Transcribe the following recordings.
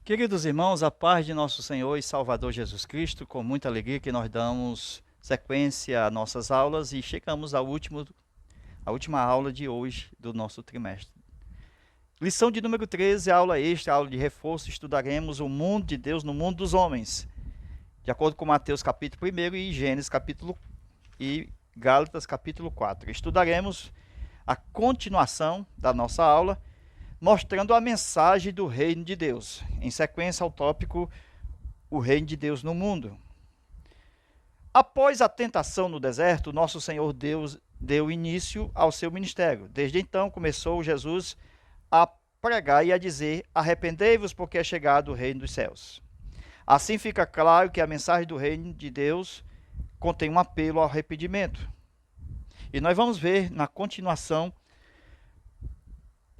Queridos irmãos, a paz de nosso Senhor e Salvador Jesus Cristo, com muita alegria que nós damos sequência a nossas aulas e chegamos à última aula de hoje do nosso trimestre. Lição de número 13, aula extra, aula de reforço, estudaremos o mundo de Deus no mundo dos homens, de acordo com Mateus capítulo 1 e Gênesis capítulo e Gálatas capítulo 4. Estudaremos a continuação da nossa aula, mostrando a mensagem do reino de Deus, em sequência ao tópico o reino de Deus no mundo. Após a tentação no deserto, nosso Senhor Deus deu início ao seu ministério. Desde então começou Jesus a pregar e a dizer: arrependei-vos, porque é chegado o reino dos céus. Assim fica claro que a mensagem do reino de Deus contém um apelo ao arrependimento. E nós vamos ver na continuação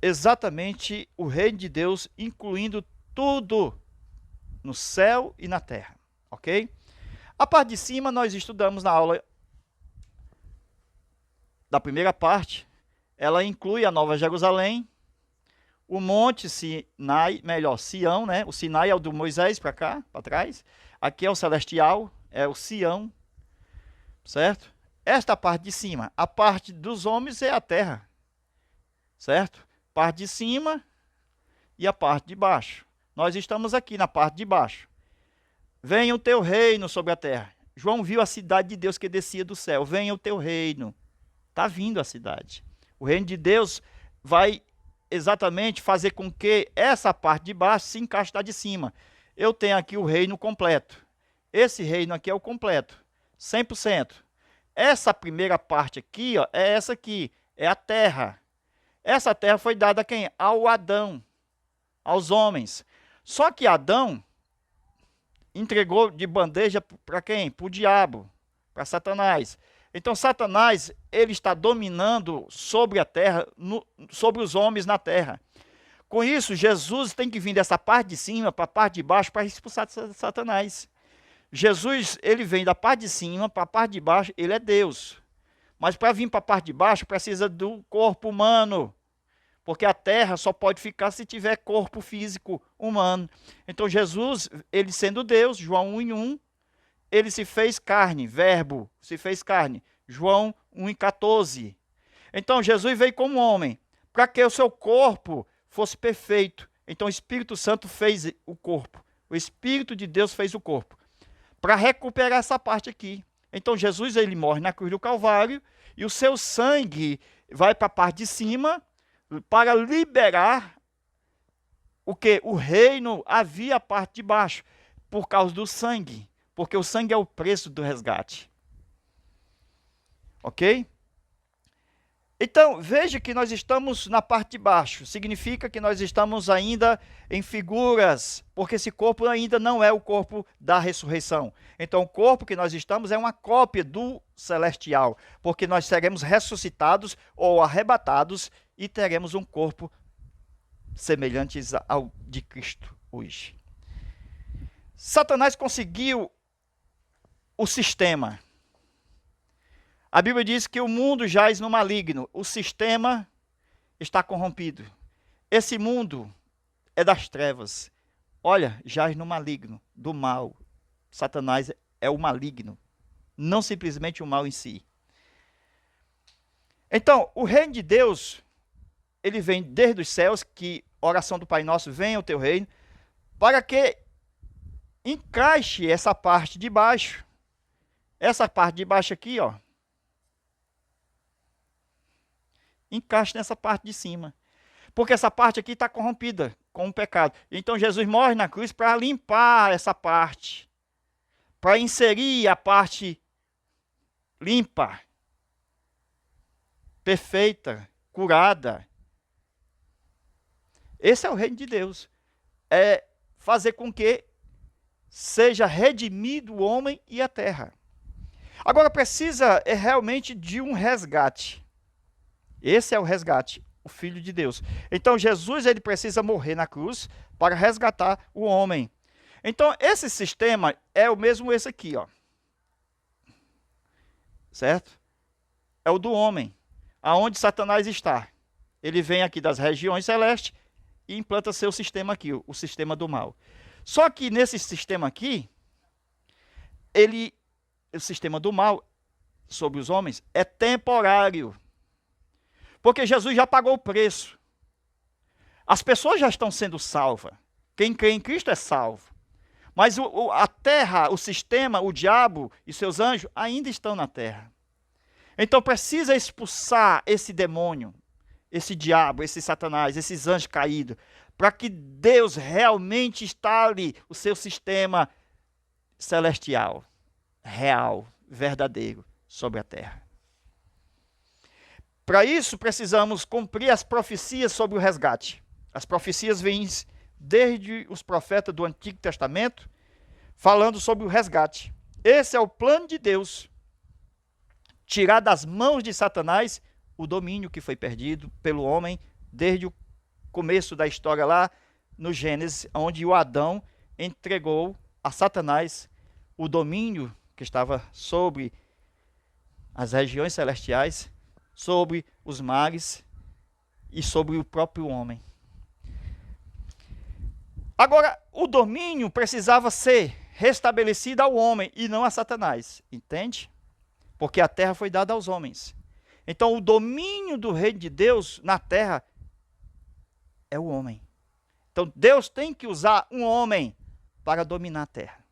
exatamente o reino de Deus, incluindo tudo no céu e na terra, ok? A parte de cima nós estudamos na aula da primeira parte. Ela inclui a Nova Jerusalém, o Monte Sinai, melhor, Sião, né? O Sinai é o do Moisés para cá, para trás. Aqui é o celestial, é o Sião, certo? Esta parte de cima. A parte dos homens é a terra, certo? Parte de cima e a parte de baixo. Nós estamos aqui na parte de baixo. Venha o teu reino sobre a terra. João viu a cidade de Deus que descia do céu. Venha o teu reino. Está vindo a cidade. O reino de Deus vai exatamente fazer com que essa parte de baixo se encaixe da de cima. Eu tenho aqui o reino completo. Esse reino aqui é o completo. 100%. Essa primeira parte aqui, ó, é essa aqui. É a terra. Essa terra foi dada a quem? Ao Adão, aos homens. Só que Adão entregou de bandeja para quem? Para o diabo, para Satanás. Então Satanás, ele está dominando sobre a terra, sobre os homens na terra. Com isso, Jesus tem que vir dessa parte de cima para a parte de baixo para expulsar Satanás. Jesus, ele vem da parte de cima para a parte de baixo, ele é Deus. Mas para vir para a parte de baixo, precisa do corpo humano. Porque a terra só pode ficar se tiver corpo físico humano. Então Jesus, ele sendo Deus, João 1:1, ele se fez carne, verbo, se fez carne. João 1:14. Então Jesus veio como homem, para que o seu corpo fosse perfeito. Então o Espírito Santo fez o corpo. O Espírito de Deus fez o corpo. Para recuperar essa parte aqui. Então Jesus, ele morre na cruz do Calvário e o seu sangue vai para a parte de cima para liberar o que? O reino havia a parte de baixo, por causa do sangue. Porque o sangue é o preço do resgate. Ok? Então, veja que nós estamos na parte de baixo. Significa que nós estamos ainda em figuras, porque esse corpo ainda não é o corpo da ressurreição. Então, o corpo que nós estamos é uma cópia do celestial, porque nós seremos ressuscitados ou arrebatados e teremos um corpo semelhante ao de Cristo hoje. Satanás conseguiu o sistema. A Bíblia diz que o mundo jaz no maligno. O sistema está corrompido. Esse mundo é das trevas. Olha, jaz no maligno, do mal. Satanás é o maligno, não simplesmente o mal em si. Então, o reino de Deus, ele vem desde os céus, que oração do Pai Nosso, venha o teu reino, para que encaixe essa parte de baixo. Essa parte de baixo aqui, ó, encaixe nessa parte de cima. Porque essa parte aqui está corrompida com o pecado. Então Jesus morre na cruz para limpar essa parte. Para inserir a parte limpa, perfeita, curada. Esse é o reino de Deus. É fazer com que seja redimido o homem e a terra. Agora precisa realmente de um resgate. Esse é o resgate, o Filho de Deus. Então Jesus, ele precisa morrer na cruz para resgatar o homem. Então esse sistema é o mesmo esse aqui, ó. Certo? É o do homem, aonde Satanás está. Ele vem aqui das regiões celestes e implanta seu sistema aqui, o sistema do mal. Só que nesse sistema aqui, o sistema do mal sobre os homens é temporário. Porque Jesus já pagou o preço. As pessoas já estão sendo salvas. Quem crê em Cristo é salvo. Mas a terra, o sistema, o diabo e seus anjos ainda estão na terra. Então precisa expulsar esse demônio, esse diabo, esse Satanás, esses anjos caídos, para que Deus realmente instale o seu sistema celestial, real, verdadeiro, sobre a terra. Para isso, precisamos cumprir as profecias sobre o resgate. As profecias vêm desde os profetas do Antigo Testamento, falando sobre o resgate. Esse é o plano de Deus. Tirar das mãos de Satanás o domínio que foi perdido pelo homem desde o começo da história lá no Gênesis, onde o Adão entregou a Satanás o domínio que estava sobre as regiões celestiais, sobre os mares e sobre o próprio homem. Agora, o domínio precisava ser restabelecido ao homem e não a Satanás, entende? Porque a terra foi dada aos homens. Então, o domínio do reino de Deus na terra é o homem. Então, Deus tem que usar um homem para dominar a terra.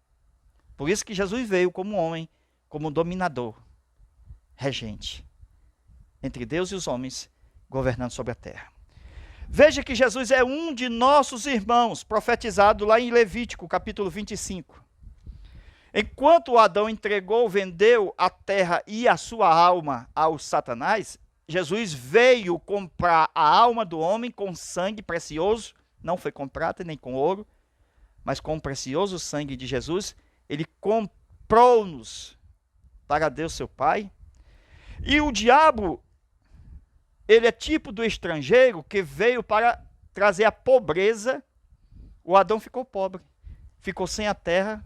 Por isso que Jesus veio como homem, como dominador, regente, entre Deus e os homens, governando sobre a terra. Veja que Jesus é um de nossos irmãos, profetizado lá em Levítico, capítulo 25. Enquanto Adão entregou, vendeu a terra e a sua alma ao Satanás, Jesus veio comprar a alma do homem com sangue precioso, não foi com prata nem com ouro, mas com o precioso sangue de Jesus. Ele comprou-nos para Deus seu Pai. E o diabo, ele é tipo do estrangeiro que veio para trazer a pobreza. O Adão ficou pobre, ficou sem a terra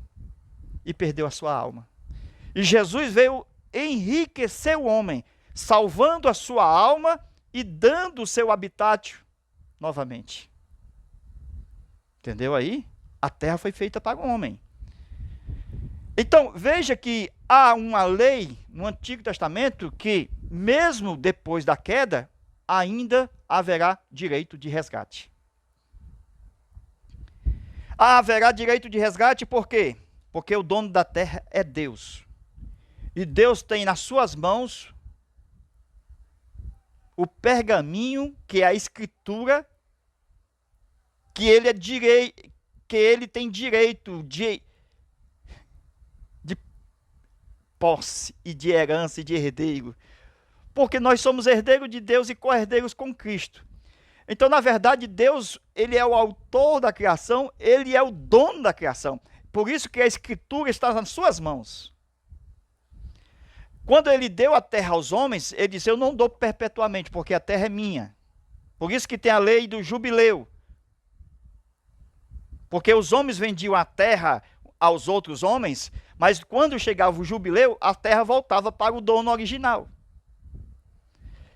e perdeu a sua alma. E Jesus veio enriquecer o homem, salvando a sua alma e dando o seu habitat novamente. Entendeu aí? A terra foi feita para o homem. Então, veja que há uma lei no Antigo Testamento que, mesmo depois da queda, ainda haverá direito de resgate. Haverá direito de resgate por quê? Porque o dono da terra é Deus. E Deus tem nas suas mãos o pergaminho, que é a escritura, que ele tem direito de posse e de herança e de herdeiro. Porque nós somos herdeiros de Deus e co-herdeiros com Cristo. Então, na verdade, Deus, ele é o autor da criação, ele é o dono da criação. Por isso que a escritura está nas suas mãos. Quando ele deu a terra aos homens, ele disse, eu não dou perpetuamente, porque a terra é minha. Por isso que tem a lei do jubileu. Porque os homens vendiam a terra aos outros homens, mas quando chegava o jubileu, a terra voltava para o dono original.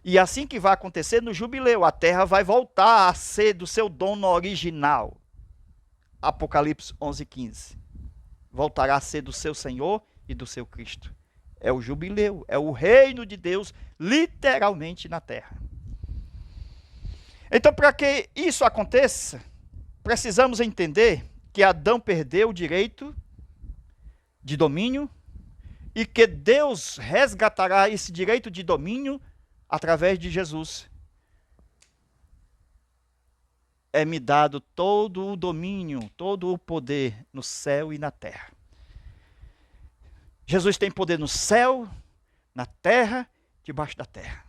E assim que vai acontecer no jubileu, a terra vai voltar a ser do seu dono original. Apocalipse 11:15. Voltará a ser do seu Senhor e do seu Cristo. É o jubileu, é o reino de Deus, literalmente na terra. Então, para que isso aconteça, precisamos entender que Adão perdeu o direito de domínio e que Deus resgatará esse direito de domínio através de Jesus. É-me dado todo o domínio, todo o poder no céu e na terra. Jesus tem poder no céu, na terra, debaixo da terra.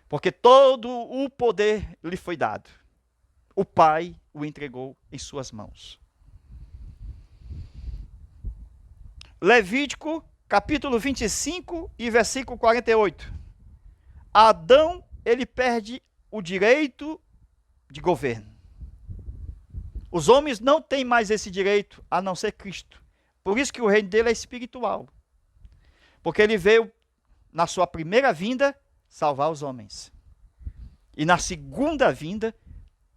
Porque todo o poder lhe foi dado. O Pai o entregou em suas mãos. Levítico, capítulo 25 e versículo 48. Adão, ele perde o direito de governo. Os homens não têm mais esse direito, a não ser Cristo. Por isso que o reino dele é espiritual. Porque ele veio, na sua primeira vinda, salvar os homens. E na segunda vinda,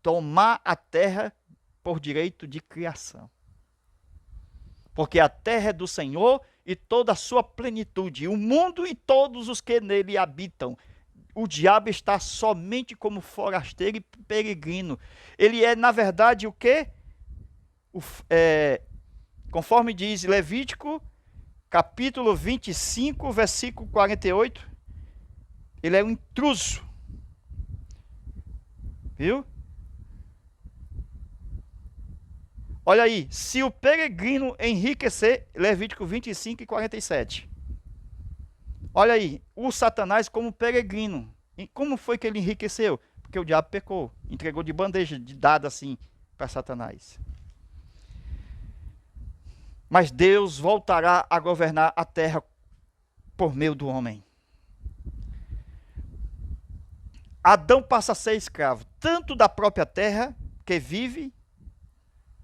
tomar a terra por direito de criação. Porque a terra é do Senhor e toda a sua plenitude, o mundo e todos os que nele habitam. O diabo está somente como forasteiro e peregrino. Ele é, na verdade, o quê? Conforme diz Levítico, capítulo 25, versículo 48, ele é um intruso. Viu? Olha aí, se o peregrino enriquecer, Levítico 25 e 47. Olha aí, o Satanás como peregrino. E como foi que ele enriqueceu? Porque o diabo pecou, entregou de bandeja, de dado assim, para Satanás. Mas Deus voltará a governar a terra por meio do homem. Adão passa a ser escravo, tanto da própria terra que vive,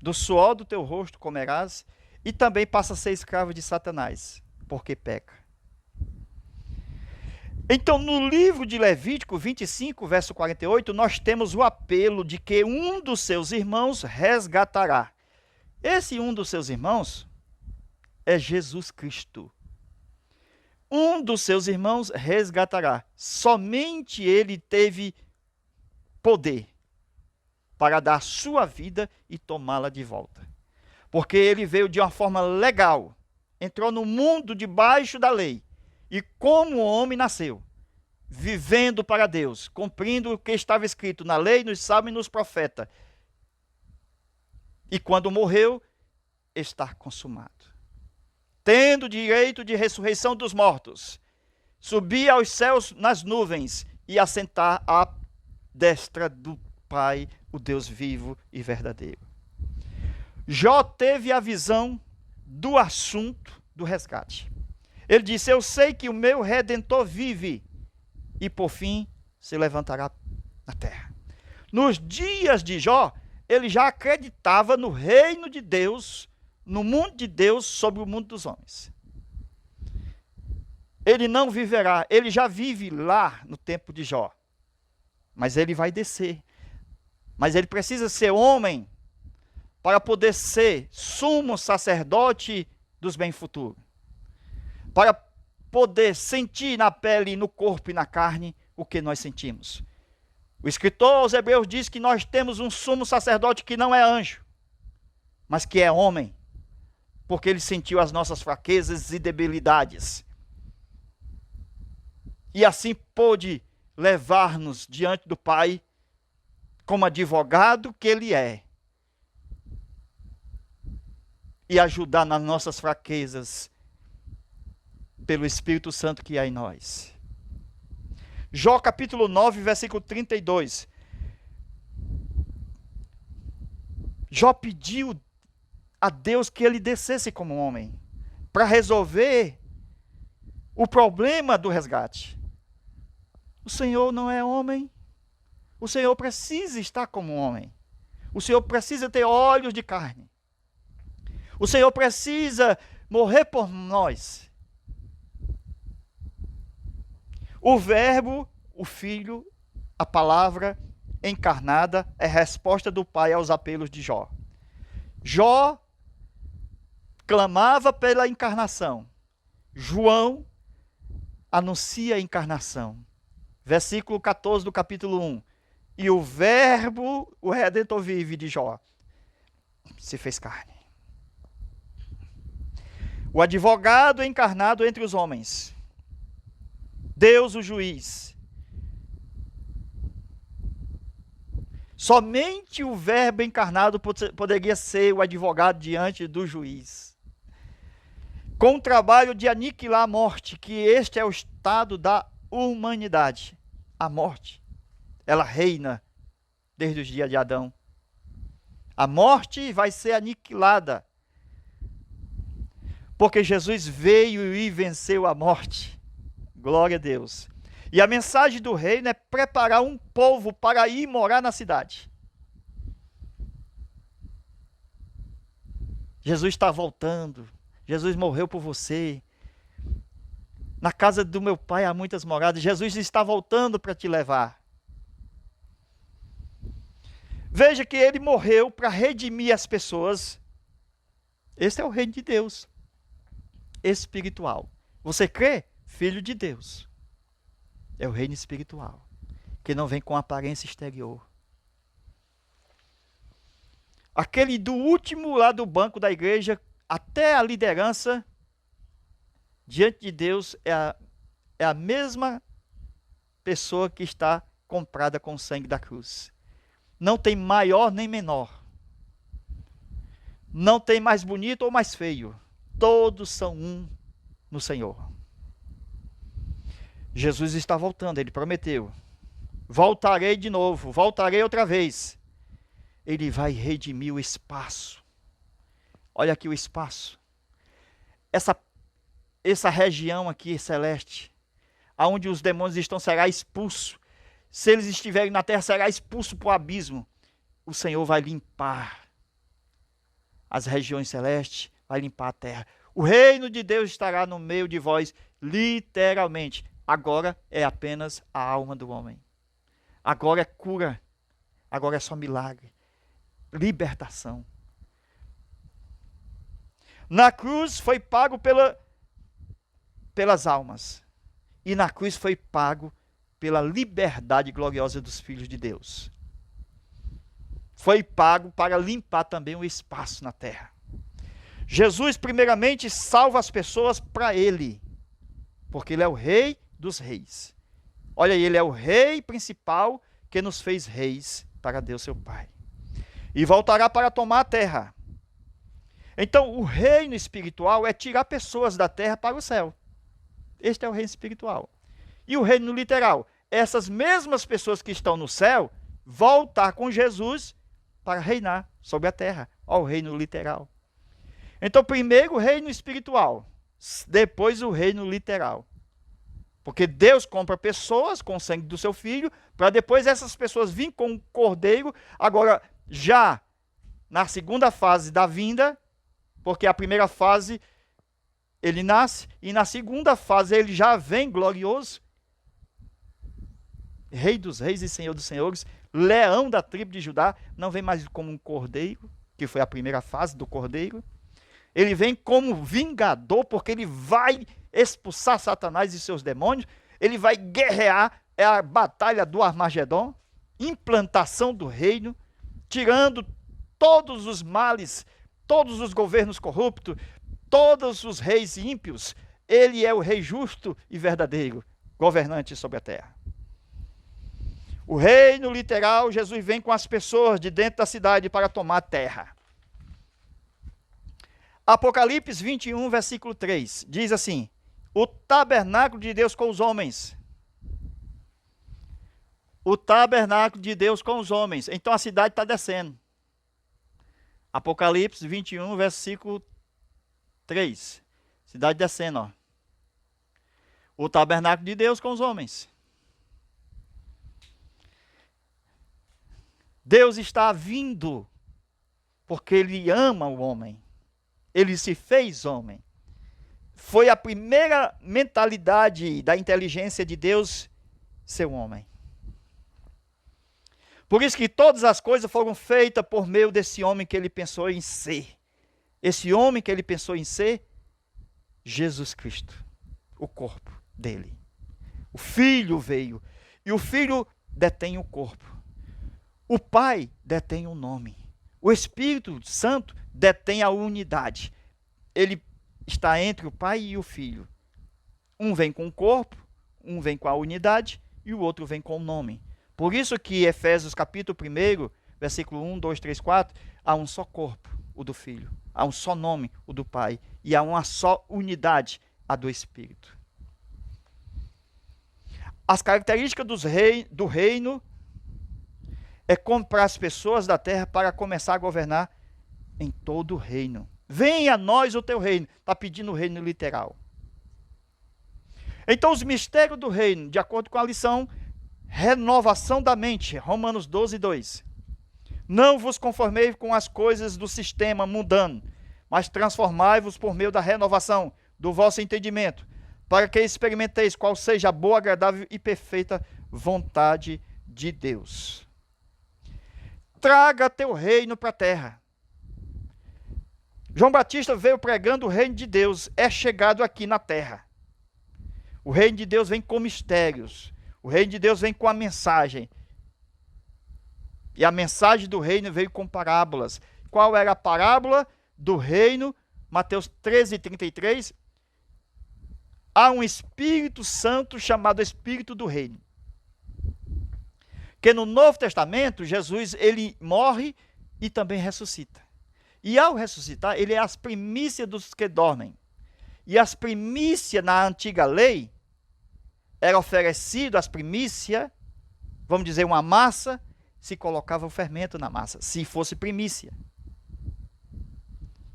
do suor do teu rosto comerás, e também passa a ser escravo de Satanás, porque peca. Então, no livro de Levítico 25, verso 48, nós temos o apelo de que um dos seus irmãos resgatará. Esse um dos seus irmãos é Jesus Cristo. Um dos seus irmãos resgatará. Somente ele teve poder para dar sua vida e tomá-la de volta. Porque ele veio de uma forma legal, entrou no mundo debaixo da lei, e como homem nasceu, vivendo para Deus, cumprindo o que estava escrito na lei, nos salmos e nos profetas. E quando morreu, está consumado. Tendo direito de ressurreição dos mortos, subir aos céus nas nuvens e assentar à destra do Pai, o Deus vivo e verdadeiro. Jó teve a visão do assunto do resgate. Ele disse: eu sei que o meu Redentor vive e por fim se levantará na terra. Nos dias de Jó, ele já acreditava no reino de Deus, no mundo de Deus sobre o mundo dos homens. Ele não viverá, ele já vive lá no tempo de Jó. Mas ele vai descer. Mas ele precisa ser homem para poder ser sumo sacerdote dos bens futuros. Para poder sentir na pele, no corpo e na carne o que nós sentimos. O escritor aos Hebreus diz que nós temos um sumo sacerdote que não é anjo, mas que é homem, porque ele sentiu as nossas fraquezas e debilidades. E assim pôde levar-nos diante do Pai como advogado que ele é. E ajudar nas nossas fraquezas pelo Espírito Santo que há em nós. Jó capítulo 9, versículo 32. Jó pediu a Deus que ele descesse como homem, para resolver o problema do resgate. O Senhor não é homem. O Senhor precisa estar como homem. O Senhor precisa ter olhos de carne. O Senhor precisa morrer por nós. O Verbo, o Filho, a palavra encarnada é a resposta do Pai aos apelos de Jó. Jó clamava pela encarnação. João anuncia a encarnação. Versículo 14 do capítulo 1. E o Verbo, o Redentor vive de Jó, se fez carne. O advogado encarnado entre os homens. Deus o juiz. Somente o Verbo encarnado poderia ser o advogado diante do juiz. Com o trabalho de aniquilar a morte, que este é o estado da humanidade. A morte, ela reina desde os dias de Adão. A morte vai ser aniquilada, porque Jesus veio e venceu a morte. Glória a Deus. E a mensagem do reino é preparar um povo para ir morar na cidade. Jesus está voltando. Jesus morreu por você. Na casa do meu Pai há muitas moradas. Jesus está voltando para te levar. Veja que ele morreu para redimir as pessoas. Esse é o reino de Deus, espiritual. Você crê? Filho de Deus. É o reino espiritual, que não vem com aparência exterior. Aquele do último lá do banco da igreja, até a liderança, diante de Deus, é a mesma pessoa que está comprada com o sangue da cruz. Não tem maior nem menor. Não tem mais bonito ou mais feio. Todos são um no Senhor. Jesus está voltando, ele prometeu. Voltarei de novo, voltarei outra vez. Ele vai redimir o espaço. Olha aqui o espaço. Essa região aqui celeste, aonde os demônios estão, será expulso. Se eles estiverem na terra, será expulso para o abismo. O Senhor vai limpar as regiões celestes, vai limpar a terra. O reino de Deus estará no meio de vós, literalmente. Agora é apenas a alma do homem. Agora é cura. Agora é só milagre. Libertação. Na cruz foi pago pelas almas. E na cruz foi pago pela liberdade gloriosa dos filhos de Deus. Foi pago para limpar também o espaço na terra. Jesus, primeiramente, salva as pessoas para Ele, porque Ele é o Rei dos Reis. Olha aí, Ele é o Rei principal que nos fez reis para Deus seu Pai. E voltará para tomar a terra. Então, o reino espiritual é tirar pessoas da terra para o céu. Este é o reino espiritual. E o reino literal, essas mesmas pessoas que estão no céu, voltar com Jesus para reinar sobre a terra. Ó, o reino literal. Então, primeiro o reino espiritual, depois o reino literal. Porque Deus compra pessoas com o sangue do seu Filho, para depois essas pessoas virem com um cordeiro. Agora, já na segunda fase da vinda, porque a primeira fase ele nasce, e na segunda fase ele já vem glorioso, Rei dos reis e Senhor dos senhores, leão da tribo de Judá, não vem mais como um cordeiro, que foi a primeira fase do cordeiro. Ele vem como vingador, porque ele vai expulsar Satanás e seus demônios, ele vai guerrear, é a batalha do Armagedon, implantação do reino, tirando todos os males, todos os governos corruptos, todos os reis ímpios. Ele é o rei justo e verdadeiro, governante sobre a terra. O reino literal, Jesus vem com as pessoas de dentro da cidade para tomar a terra. Apocalipse 21, versículo 3, diz assim: o tabernáculo de Deus com os homens. O tabernáculo de Deus com os homens. Então a cidade está descendo. Apocalipse 21, versículo 3. Cidade descendo, ó. O tabernáculo de Deus com os homens. Deus está vindo porque Ele ama o homem. Ele se fez homem. Foi a primeira mentalidade da inteligência de Deus ser um homem. Por isso que todas as coisas foram feitas por meio desse homem que Ele pensou em ser. Esse homem que Ele pensou em ser, Jesus Cristo, o corpo dele. O Filho veio e o Filho detém o corpo. O Pai detém o nome. O Espírito Santo detém a unidade. Ele está entre o Pai e o Filho. Um vem com o corpo, um vem com a unidade e o outro vem com o nome. Por isso que Efésios capítulo 1, versículo 1, 2, 3, 4, há um só corpo, o do Filho. Há um só nome, o do Pai. E há uma só unidade, a do Espírito. As características do reino é comprar as pessoas da terra para começar a governar em todo o reino. Venha a nós o teu reino. Está pedindo o reino literal. Então os mistérios do reino, de acordo com a lição, renovação da mente, Romanos 12, 2. Não vos conformeis com as coisas do sistema mundano, mas transformai-vos por meio da renovação do vosso entendimento, para que experimenteis qual seja a boa, agradável e perfeita vontade de Deus. traga teu reino para a terra. João Batista veio pregando o reino de Deus, é chegado aqui na terra. O reino de Deus vem com mistérios, o reino de Deus vem com a mensagem. E a mensagem do reino veio com parábolas. Qual era a parábola do reino? Mateus 13:33. Há um Espírito Santo chamado Espírito do Reino. Que no Novo Testamento, Jesus, ele morre e também ressuscita. E ao ressuscitar, ele é as primícias dos que dormem. E as primícias na antiga lei, era oferecido as primícias, vamos dizer, uma massa, se colocava o fermento na massa, se fosse primícia.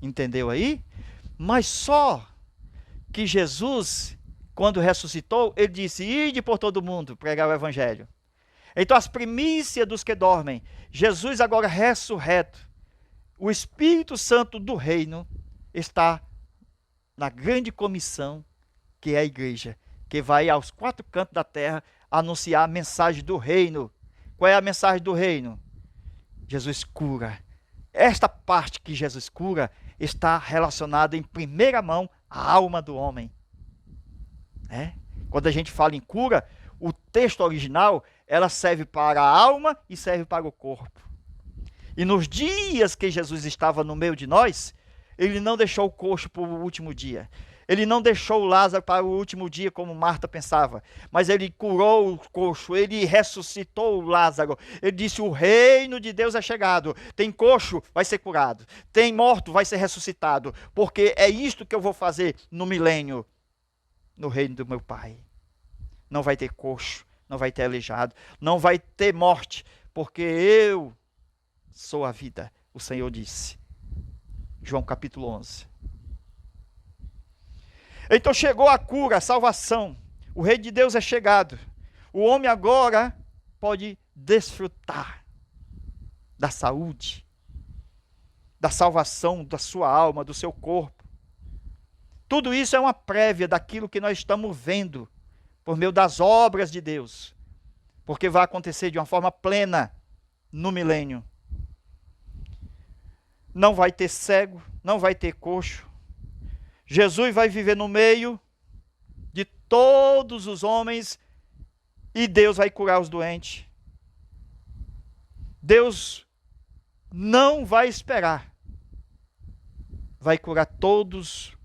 Entendeu aí? Mas só que Jesus, quando ressuscitou, ele disse, ide por todo mundo, pregar o evangelho. Então as primícias dos que dormem, Jesus agora ressurreto, o Espírito Santo do reino está na grande comissão, que é a igreja, que vai aos 4 cantos da terra anunciar a mensagem do reino. Qual é a mensagem do reino? Jesus cura. Esta parte que Jesus cura está relacionada em primeira mão à alma do homem. Quando a gente fala em cura, o texto original, ela serve para a alma e serve para o corpo. E nos dias que Jesus estava no meio de nós, ele não deixou o coxo para o último dia. Ele não deixou o Lázaro para o último dia, como Marta pensava. Mas ele curou o coxo, ele ressuscitou o Lázaro. Ele disse, o reino de Deus é chegado. Tem coxo, vai ser curado. Tem morto, vai ser ressuscitado. Porque é isto que eu vou fazer no milênio, no reino do meu Pai. Não vai ter coxo, não vai ter aleijado, não vai ter morte, porque eu sou a vida, o Senhor disse. João capítulo 11. Então chegou a cura, a salvação. O reino de Deus é chegado. O homem agora pode desfrutar da saúde, da salvação da sua alma, do seu corpo. Tudo isso é uma prévia daquilo que nós estamos vendo por meio das obras de Deus, porque vai acontecer de uma forma plena no milênio. Não vai ter cego, não vai ter coxo. Jesus vai viver no meio de todos os homens e Deus vai curar os doentes. Deus não vai esperar. Vai curar todos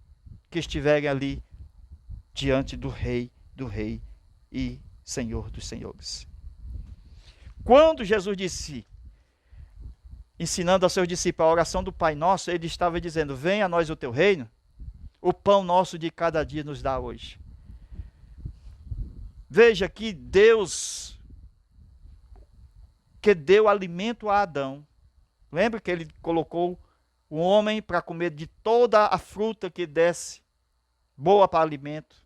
que estiverem ali diante do Rei e Senhor dos Senhores. Quando Jesus disse, ensinando aos seus discípulos a oração do Pai Nosso, ele estava dizendo, venha a nós o teu reino, o pão nosso de cada dia nos dá hoje. Veja que Deus, que deu alimento a Adão, lembra que ele colocou o homem para comer de toda a fruta que desse, boa para alimento.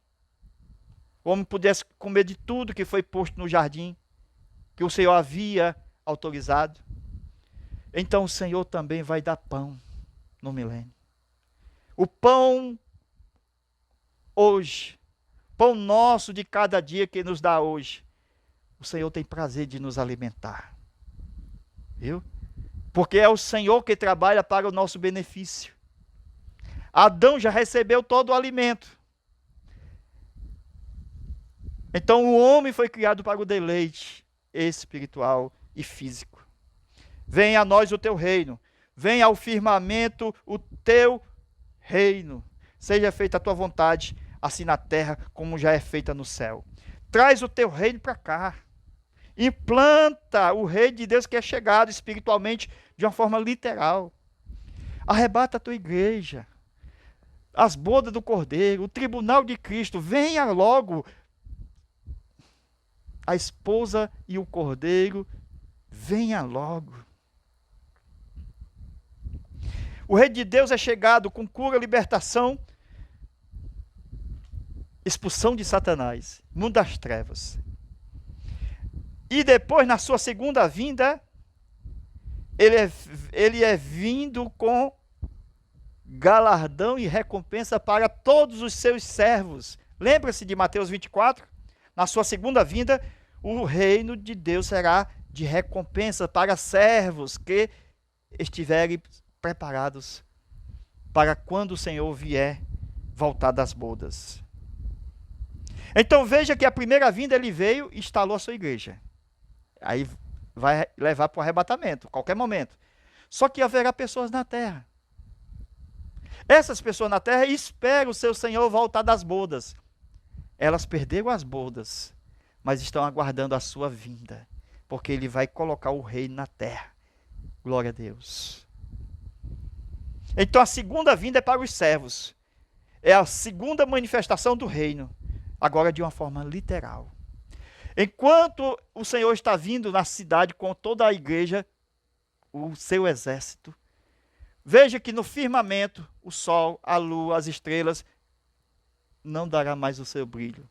O homem pudesse comer de tudo que foi posto no jardim, que o Senhor havia autorizado. Então o Senhor também vai dar pão no milênio. O pão hoje, pão nosso de cada dia que nos dá hoje, o Senhor tem prazer de nos alimentar. Viu? Porque é o Senhor que trabalha para o nosso benefício. Adão já recebeu todo o alimento. Então o homem foi criado para o deleite espiritual e físico. Venha a nós o teu reino. Venha ao firmamento o teu reino. Seja feita a tua vontade, assim na terra como já é feita no céu. Traz o teu reino para cá. Implanta o reino de Deus que é chegado espiritualmente de uma forma literal. Arrebata a tua igreja. As bodas do Cordeiro, o tribunal de Cristo. Venha logo. A esposa e o Cordeiro, venha logo. O reino de Deus é chegado com cura, libertação, expulsão de Satanás, mundo das trevas. E depois, na sua segunda vinda, ele é vindo com galardão e recompensa para todos os seus servos. Lembra-se de Mateus 24? Na sua segunda vinda, o reino de Deus será de recompensa para servos que estiverem preparados para quando o Senhor vier voltar das bodas. Então veja que a primeira vinda ele veio e instalou a sua igreja. Aí vai levar para o arrebatamento, a qualquer momento. Só que haverá pessoas na terra. Essas pessoas na terra esperam o seu Senhor voltar das bodas. Elas perderam as bodas, mas estão aguardando a sua vinda, porque ele vai colocar o reino na terra. Glória a Deus. Então a segunda vinda é para os servos. É a segunda manifestação do reino, agora de uma forma literal. Enquanto o Senhor está vindo na cidade com toda a igreja, o seu exército, veja que no firmamento, o sol, a lua, as estrelas, não dará mais o seu brilho.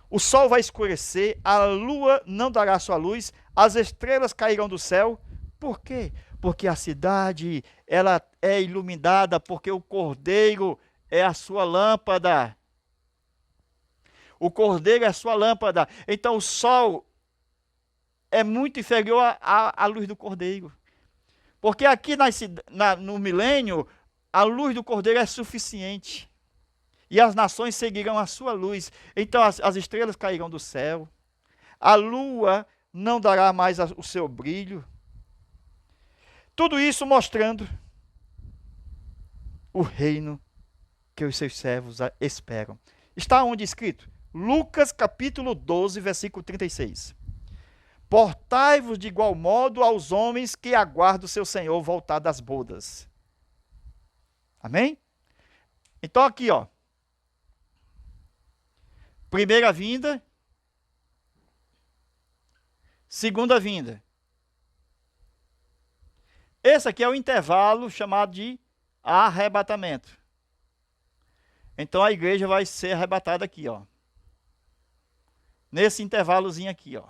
O sol vai escurecer, a lua não dará sua luz, as estrelas cairão do céu. Por quê? Porque a cidade, ela é iluminada, porque o Cordeiro é a sua lâmpada. O Cordeiro é a sua lâmpada. Então o sol é muito inferior à luz do Cordeiro. Porque aqui no milênio, a luz do Cordeiro é suficiente. E as nações seguirão a sua luz. Então as estrelas cairão do céu. A lua não dará mais o seu brilho. Tudo isso mostrando o reino que os seus servos esperam. Está onde escrito? Lucas capítulo 12, versículo 36. Portai-vos de igual modo aos homens que aguardam o seu Senhor voltar das bodas. Amém? Então aqui, ó. Primeira vinda. Segunda vinda. Esse aqui é o intervalo chamado de arrebatamento. Então a igreja vai ser arrebatada aqui, ó. Nesse intervalozinho aqui, ó.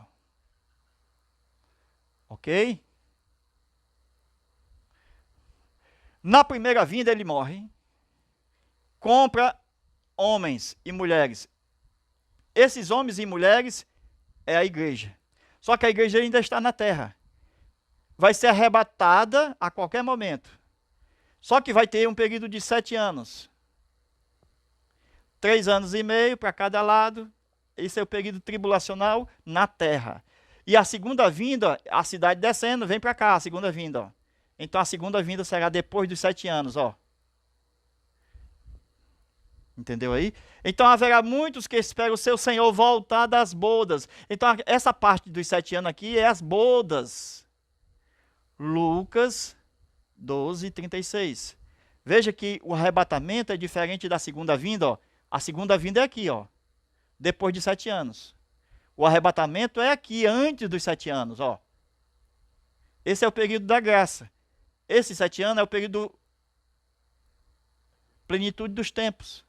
Ok? Na primeira vinda ele morre. Compra homens e mulheres. Esses homens e mulheres é a igreja. Só que a igreja ainda está na terra. Vai ser arrebatada a qualquer momento. Só que vai ter um período de 7 anos. 3 anos e meio para cada lado. Esse é o período tribulacional na terra. E a segunda vinda, a cidade descendo, vem para cá, a segunda vinda. Ó. Então a segunda vinda será depois dos 7 anos. Ó. Entendeu aí? Então haverá muitos que esperam o seu Senhor voltar das bodas. Então essa parte dos 7 anos aqui é as bodas. Lucas 12, 36. Veja que o arrebatamento é diferente da segunda vinda. Ó. A segunda vinda é aqui, ó, depois de 7 anos. O arrebatamento é aqui, antes dos 7 anos. Ó. Esse é o período da graça. Esse 7 anos é o período plenitude dos tempos.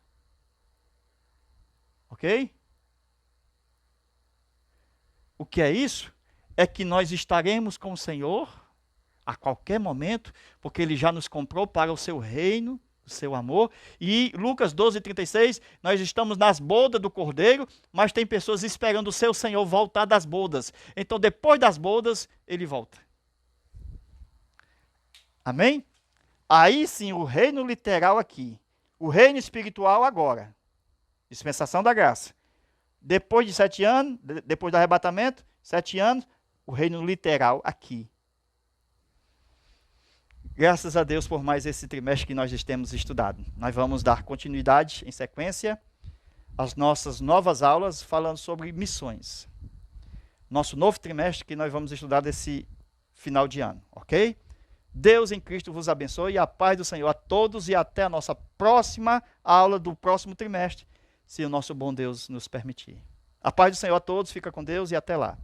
Ok? O que é isso? É que nós estaremos com o Senhor a qualquer momento, porque Ele já nos comprou para o seu reino, o seu amor. E Lucas 12, 36, nós estamos nas bodas do Cordeiro, mas tem pessoas esperando o seu Senhor voltar das bodas. Então, depois das bodas, Ele volta. Amém? Aí sim, o reino literal aqui. O reino espiritual agora. Dispensação da graça. Depois de 7 anos, depois do arrebatamento, 7 anos, o reino literal aqui. Graças a Deus por mais esse trimestre que nós temos estudado. Nós vamos dar continuidade, em sequência, às nossas novas aulas, falando sobre missões. Nosso novo trimestre que nós vamos estudar desse final de ano, ok? Deus em Cristo vos abençoe e a paz do Senhor a todos e até a nossa próxima aula do próximo trimestre, se o nosso bom Deus nos permitir. A paz do Senhor a todos, fica com Deus e até lá.